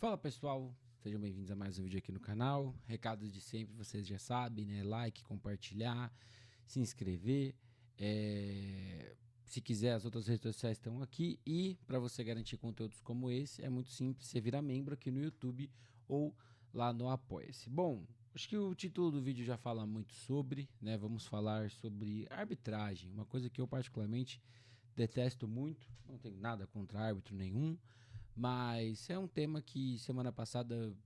Fala pessoal, sejam bem-vindos a mais um vídeo aqui no canal. Recados de sempre, vocês já sabem, né? Like, compartilhar, se inscrever. Se quiser, as outras redes sociais estão aqui. E para você garantir conteúdos como esse, é muito simples, você vira membro aqui no YouTube ou lá no Apoia-se. Bom, acho que o título do vídeo já fala muito sobre, né? Vamos falar sobre arbitragem, uma coisa que eu particularmente detesto muito, não tenho nada contra árbitro nenhum, mas é um tema que semana passada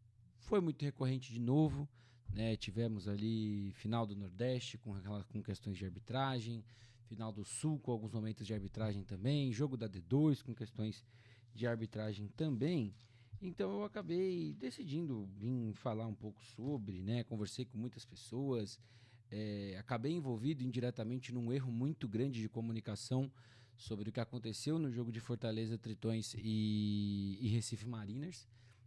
foi muito recorrente de novo, né? Tivemos ali final do Nordeste com questões de arbitragem, final do Sul com alguns momentos de arbitragem também, jogo da D2 com questões de arbitragem também. Então eu acabei decidindo vir falar um pouco sobre, né? Conversei com muitas pessoas, acabei envolvido indiretamente num erro muito grande de comunicação sobre o que aconteceu no jogo de Fortaleza, Tritões e Recife Mariners.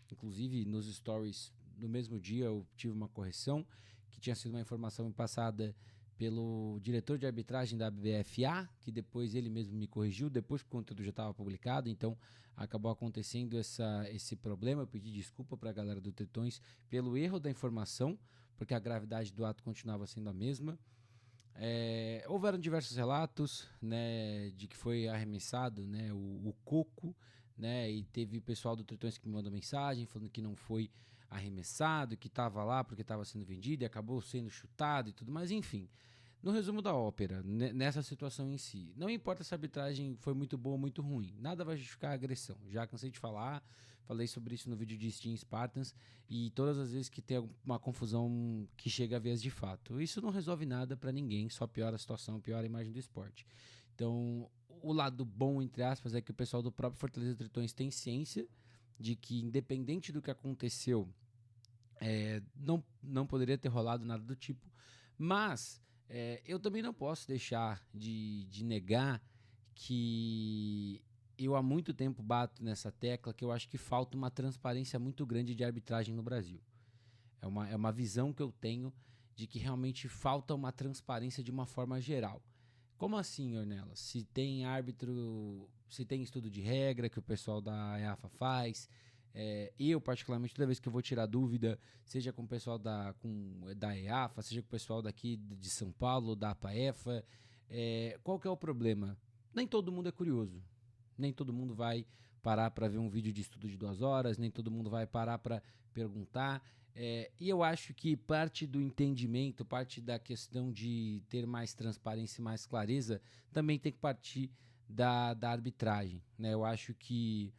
Inclusive, nos stories, no mesmo dia, eu tive uma correção, que tinha sido uma informação passada pelo diretor de arbitragem da BFA, que depois ele mesmo me corrigiu, depois que o conteúdo já estava publicado, então acabou acontecendo esse problema. Eu pedi desculpa para a galera do Tritões pelo erro da informação, porque a gravidade do ato continuava sendo a mesma. Houveram diversos relatos, né, de que foi arremessado, né, o coco, né, e teve pessoal do Tritões que me mandou mensagem falando que não foi arremessado, que estava lá porque estava sendo vendido e acabou sendo chutado e tudo mais, enfim. No resumo da ópera, nessa situação em si, não importa se a arbitragem foi muito boa ou muito ruim, nada vai justificar a agressão. Já cansei de falar, falei sobre isso no vídeo de Steam Spartans, e todas as vezes que tem uma confusão que chega a vias de fato. Isso não resolve nada para ninguém, só piora a situação, piora a imagem do esporte. Então, o lado bom, entre aspas, é que o pessoal do próprio Fortaleza Tritões tem ciência de que, independente do que aconteceu, não poderia ter rolado nada do tipo, mas eu também não posso deixar de negar que eu há muito tempo bato nessa tecla que eu acho que falta uma transparência muito grande de arbitragem no Brasil. É uma visão que eu tenho de que realmente falta uma transparência de uma forma geral. Como assim, Ornelas? Se tem árbitro, se tem estudo de regra que o pessoal da EAFA faz, eu, particularmente, toda vez que eu vou tirar dúvida, seja com o pessoal da EAFA, seja com o pessoal daqui de São Paulo, da APAEFA, qual que é o problema? Nem todo mundo é curioso. Nem todo mundo vai parar para ver um vídeo de estudo de 2 horas, nem todo mundo vai parar para perguntar. E eu acho que parte do entendimento, parte da questão de ter mais transparência e mais clareza, também tem que partir da arbitragem, né? Eu acho que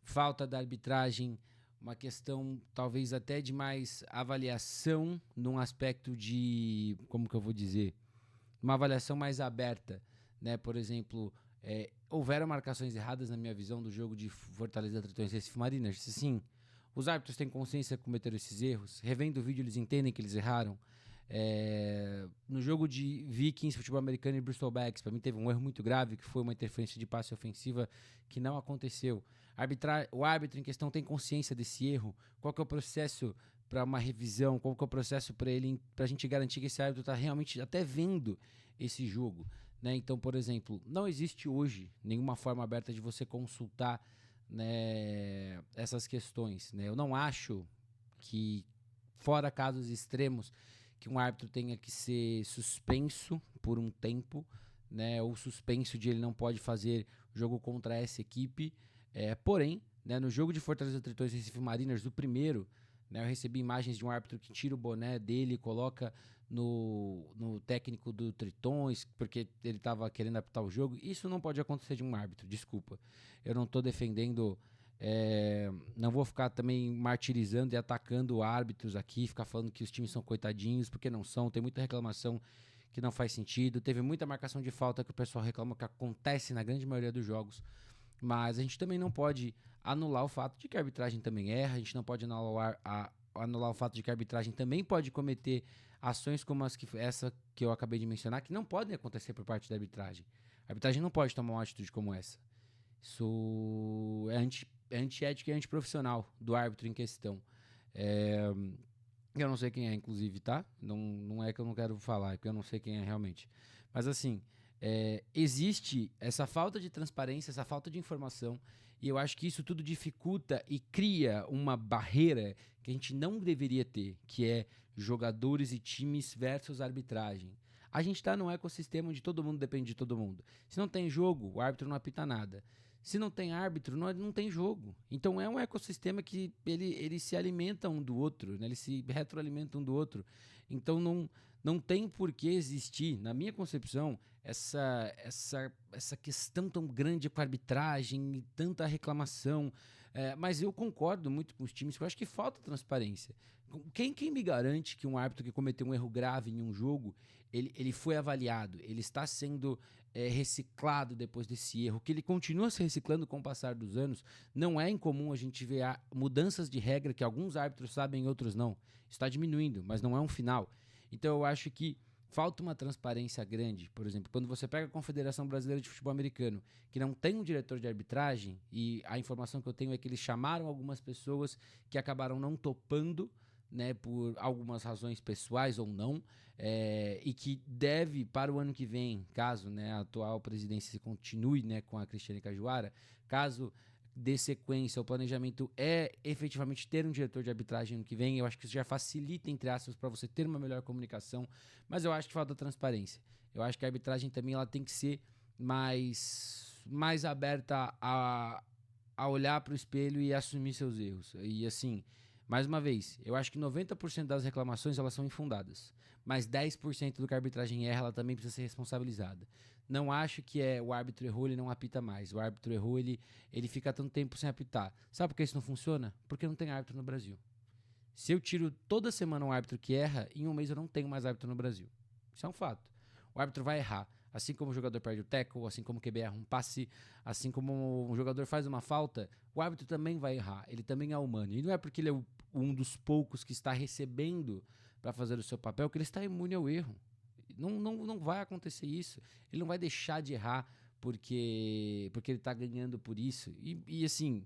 falta da arbitragem uma questão talvez até de mais avaliação num aspecto de, como que eu vou dizer, uma avaliação mais aberta, né? Por exemplo, houveram marcações erradas na minha visão do jogo de Fortaleza Tritões e Recife Mariners? Sim. Os árbitros têm consciência que cometeram esses erros? Revendo o vídeo, eles entendem que eles erraram? No jogo de Vikings, futebol americano e Bristol Baggies, para mim teve um erro muito grave, que foi uma interferência de passe ofensiva que não aconteceu. O árbitro em questão tem consciência desse erro? Qual que é o processo para uma revisão? Qual que é o processo para a gente garantir que esse árbitro está realmente até vendo esse jogo, né? Então, por exemplo, não existe hoje nenhuma forma aberta de você consultar, né, essas questões, né? Eu não acho que, fora casos extremos, que um árbitro tenha que ser suspenso por um tempo, né? Ou suspenso de ele não pode fazer jogo contra essa equipe. Porém, né, no jogo de Fortaleza Tritões e Recife Mariners, o primeiro, né, eu recebi imagens de um árbitro que tira o boné dele e coloca no técnico do Tritões, porque ele estava querendo apitar o jogo. Isso não pode acontecer de um árbitro, desculpa. Eu não estou defendendo, não vou ficar também martirizando e atacando árbitros aqui, ficar falando que os times são coitadinhos, porque não são. Tem muita reclamação que não faz sentido. Teve muita marcação de falta que o pessoal reclama que acontece na grande maioria dos jogos. Mas a gente também não pode anular o fato de que a arbitragem também erra, a gente não pode anular o fato de que a arbitragem também pode cometer ações como essa que eu acabei de mencionar, que não podem acontecer por parte da arbitragem. A arbitragem não pode tomar uma atitude como essa. Isso é antiético e antiprofissional do árbitro em questão. Eu não sei quem é, inclusive, tá? Não é que eu não quero falar, é porque eu não sei quem é realmente. Mas assim, existe essa falta de transparência, essa falta de informação, E eu acho que isso tudo dificulta e cria uma barreira que a gente não deveria ter, que é jogadores e times versus arbitragem. A gente está num ecossistema onde todo mundo depende de todo mundo. Se não tem jogo, o árbitro não apita nada. Se não tem árbitro, não tem jogo. Então é um ecossistema que ele se alimenta um do outro, né? Ele se retroalimenta um do outro. Então não tem por que existir, na minha concepção, essa questão tão grande com a arbitragem e tanta reclamação. Mas eu concordo muito com os times, que eu acho que falta transparência. Quem me garante que um árbitro que cometeu um erro grave em um jogo, ele foi avaliado, ele está sendo reciclado depois desse erro, que ele continua se reciclando com o passar dos anos? Não é incomum a gente ver mudanças de regra que alguns árbitros sabem e outros não. Está diminuindo, mas não é um final. Então eu acho que falta uma transparência grande. Por exemplo, quando você pega a Confederação Brasileira de Futebol Americano, que não tem um diretor de arbitragem, e a informação que eu tenho é que eles chamaram algumas pessoas que acabaram não topando, né, por algumas razões pessoais ou não, e que deve, para o ano que vem, caso, né, a atual presidência se continue, né, com a Cristiane Cajuara, caso dê sequência, o planejamento é efetivamente ter um diretor de arbitragem ano que vem. Eu acho que isso já facilita, entre aspas, para você ter uma melhor comunicação, mas eu acho que falta transparência. Eu acho que a arbitragem também ela tem que ser mais aberta a olhar para o espelho e assumir seus erros. E assim, mais uma vez, eu acho que 90% das reclamações elas são infundadas, mas 10% do que a arbitragem erra, ela também precisa ser responsabilizada. Não acho que o árbitro errou, ele não apita mais. O árbitro errou, ele fica tanto tempo sem apitar. Sabe por que isso não funciona? Porque não tem árbitro no Brasil. Se eu tiro toda semana um árbitro que erra, em um mês eu não tenho mais árbitro no Brasil. Isso é um fato. O árbitro vai errar. Assim como o jogador perde o tackle, assim como o QB erra um passe, assim como um jogador faz uma falta, o árbitro também vai errar. Ele também é humano. E não é porque ele é um dos poucos que está recebendo para fazer o seu papel que ele está imune ao erro. Não vai acontecer isso. Ele não vai deixar de errar porque ele está ganhando por isso. E assim,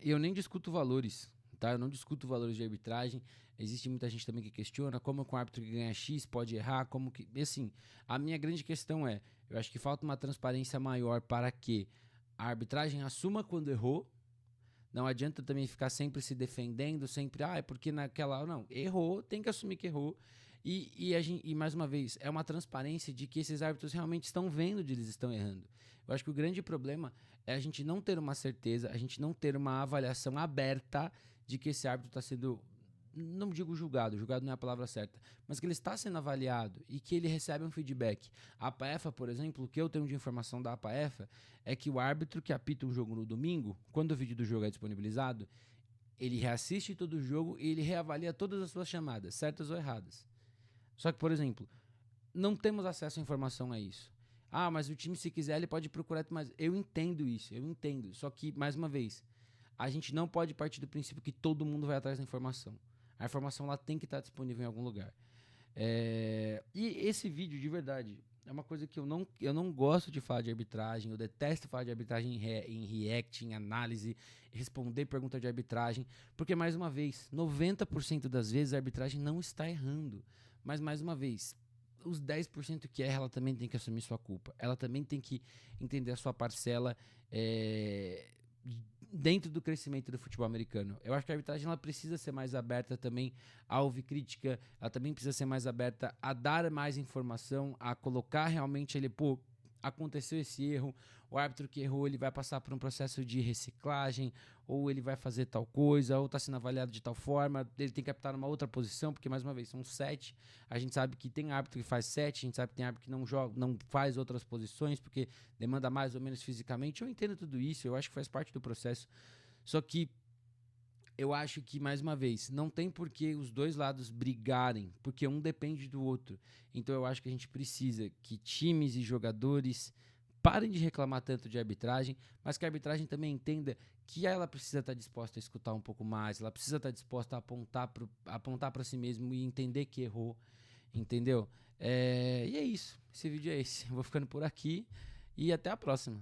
eu nem discuto valores, tá? Eu não discuto valores de arbitragem. Existe muita gente também que questiona como que um árbitro que ganha X pode errar, como que... Assim, a minha grande questão eu acho que falta uma transparência maior para que a arbitragem assuma quando errou. Não adianta também ficar sempre se defendendo, sempre, é porque naquela... Não, errou, tem que assumir que errou. E mais uma vez, é uma transparência de que esses árbitros realmente estão vendo onde eles estão errando. Eu acho que o grande problema é a gente não ter uma certeza, a gente não ter uma avaliação aberta de que esse árbitro está sendo, não digo julgado não é a palavra certa, mas que ele está sendo avaliado e que ele recebe um feedback. A APAEFA, por exemplo, o que eu tenho de informação da APAEFA é que o árbitro que apita um jogo no domingo, quando o vídeo do jogo é disponibilizado, ele reassiste todo o jogo e ele reavalia todas as suas chamadas, certas ou erradas. Só que, por exemplo, não temos acesso à informação a isso. Mas o time, se quiser, ele pode procurar. Mas eu entendo isso, eu entendo. Só que, mais uma vez, a gente não pode partir do princípio que todo mundo vai atrás da informação. A informação lá tem que estar disponível em algum lugar. E esse vídeo, de verdade, é uma coisa que eu não gosto de falar de arbitragem. Eu detesto falar de arbitragem em react, em análise, responder pergunta de arbitragem. Porque, mais uma vez, 90% das vezes a arbitragem não está errando. Mas, mais uma vez, os 10% que erra, ela também tem que assumir sua culpa. Ela também tem que entender a sua parcela dentro do crescimento do futebol americano. Eu acho que a arbitragem ela precisa ser mais aberta também a ouvir crítica, ela também precisa ser mais aberta a dar mais informação, a colocar realmente ele, aconteceu esse erro, o árbitro que errou, ele vai passar por um processo de reciclagem, ou ele vai fazer tal coisa, ou está sendo avaliado de tal forma, ele tem que apitar numa outra posição, porque, mais uma vez, são 7, a gente sabe que tem árbitro que faz 7, a gente sabe que tem árbitro que não joga, não faz outras posições, porque demanda mais ou menos fisicamente. Eu entendo tudo isso, eu acho que faz parte do processo, só que eu acho que, mais uma vez, não tem por que os dois lados brigarem, porque um depende do outro. Então eu acho que a gente precisa que times e jogadores parem de reclamar tanto de arbitragem, mas que a arbitragem também entenda que ela precisa estar disposta a escutar um pouco mais, ela precisa estar disposta a apontar para si mesmo e entender que errou, entendeu? E é isso, esse vídeo é esse. Eu vou ficando por aqui e até a próxima.